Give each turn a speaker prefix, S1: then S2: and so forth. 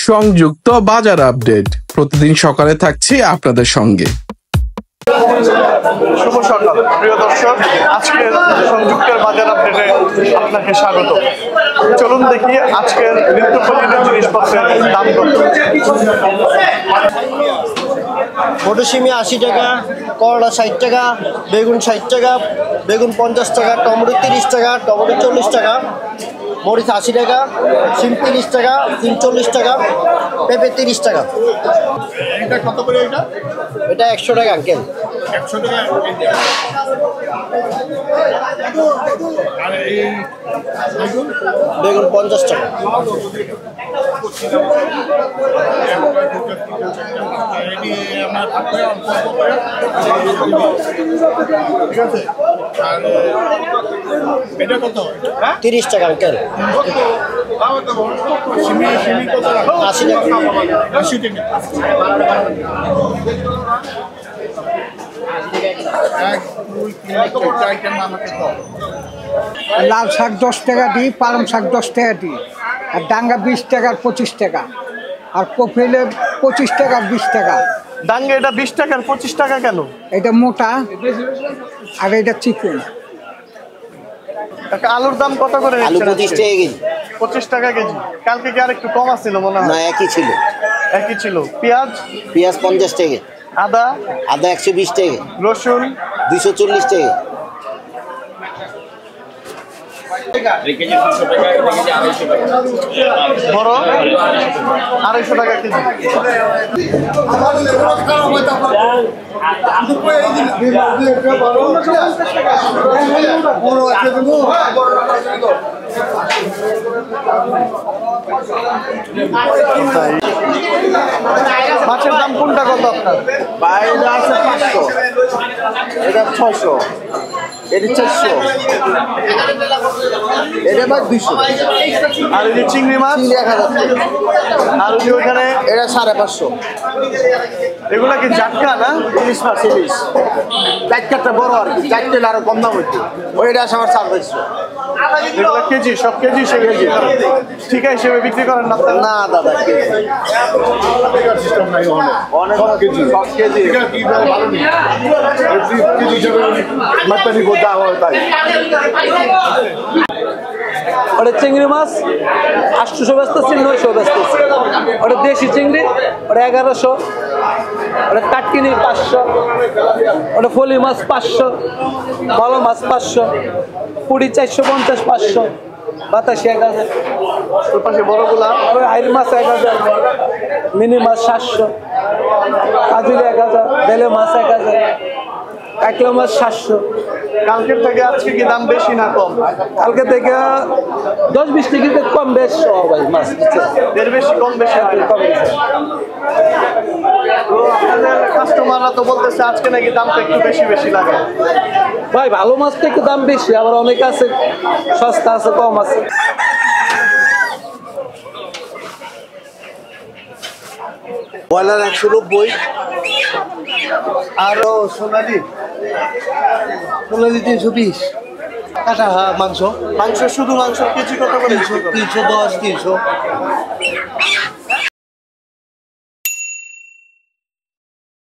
S1: সংযুক্ত বাজার আপডেট প্রতিদিন সকালে থাকছি আপনাদের সঙ্গে।
S2: শুভ সকাল প্রিয় দর্শক, আজকের সংযুক্তের বাজার আপডেটে আপনাকে স্বাগত। চলুন দেখি আজকের নিত্য প্রয়োজনীয় জিনিসপত্রের দাম কত।
S3: মটরশুঁটি 80 টাকা, করলা 60 টাকা, বেগুন 60 টাকা, বেগুন 50 টাকা, টমেটো 30 টাকা, টমেটো 40 টাকা, মরিচ 80 টাকা, সিম 30 টাকা, সিম 40 টাকা, পেঁপে 30 টাকা।
S2: এটা কত করে?
S3: এটা 100 টাকা আঙ্কেল।
S2: 100 টাকা। আর এই
S3: বেগুন 50 টাকা।
S2: ঠিক আছে। আর এটা কত?
S3: 30 টাকা আঙ্কেল।
S2: সিমি কত?
S3: 80 টাকা।
S2: 80 টাকা।
S4: লাল শাক 10 টাকা দিই, পালং শাক 10 টাকা দিই, আর ডাঙ্গা 20 টাকা আর 25 টাকা, আর কফিলে 25 টাকা 20 টাকা।
S2: ডাঙ্গে এটা 20 টাকার 25 টাকা কেন?
S4: এটা মোটা আর এটা চিকন।
S2: আলুর দাম কত করে?
S3: আলু 25 টাকা কেজি।
S2: 25 টাকা কেজি। কালকে কি আর একটু কম আছিল মনে হয়?
S3: না, একই ছিল।
S2: একই ছিল। পেঁয়াজ?
S3: পেঁয়াজ 50 টাকা।
S2: আদা?
S3: আদা 120 টাকা।
S2: রসুন?
S3: 240 টাকা।
S2: বড় 250 টাকা কেজি। মাছের দাম কোনটা কত আপনার?
S3: বাইরে আছে 500, এটা 600, এটা 400, এটা ভাই 200।
S2: আর এই যে চিংড়ি মাছ?
S3: 1000 টাকা।
S2: আর ওই যে ওখানে
S3: এটা 550।
S2: এগুলা কি জাটকা না?
S3: ইলিশ মাছ, ইলিশ চারটা বড় আর কি, চারটে আরো কম দাম হচ্ছে। ওইটা আছে আমার 450।
S2: এগুলা কেজি? সব কেজি হিসেবে বিক্রি করেন? ঠিকা হিসেবে বিক্রি করেন না আপনারা?
S3: না দাদা, অনেক কেজি, সব কেজি।
S5: ওটা চিংড়ি মাছ 800 বেচতেছি, 900 বেচতেছি। ওটা দেশি চিংড়ি, ওটা 1100। ওটা কাটকিনি 500। ওটা ফলি মাছ 500, ভালো মাছ 500, পুরি 450, 500, বাতাসি 1000।
S2: ওর পাশে বড়গুলা?
S5: ওই আইর মাছ 1000, মিনি মাছ 700, কাজুলি 1000, বেলে মাছ 1000, কাকলা মাছ 700।
S2: কালকের থেকে আজকে কি দাম বেশি না কম?
S5: কালকে থেকে 10-20 টিকিট কম বেশ ভাই মাছ।
S2: এর বেশি কম বেশি হয় না?
S5: কম বেশি।
S2: তো আপনাদের কাস্টমাররা তো বলতেছে আজকে নাকি দামটা একটু বেশি বেশি লাগে।
S5: ভাই ভালো মাছটা একটু দাম বেশি, আবার অনেক আছে সস্তা আছে, কম আছে।
S3: ব্রয়লার 190,
S2: আরো সোনালি?
S3: সোনালি 320, কাটা মাংস
S2: মাংস শুধু মাংস কেজি কত করে?
S3: 310, 300।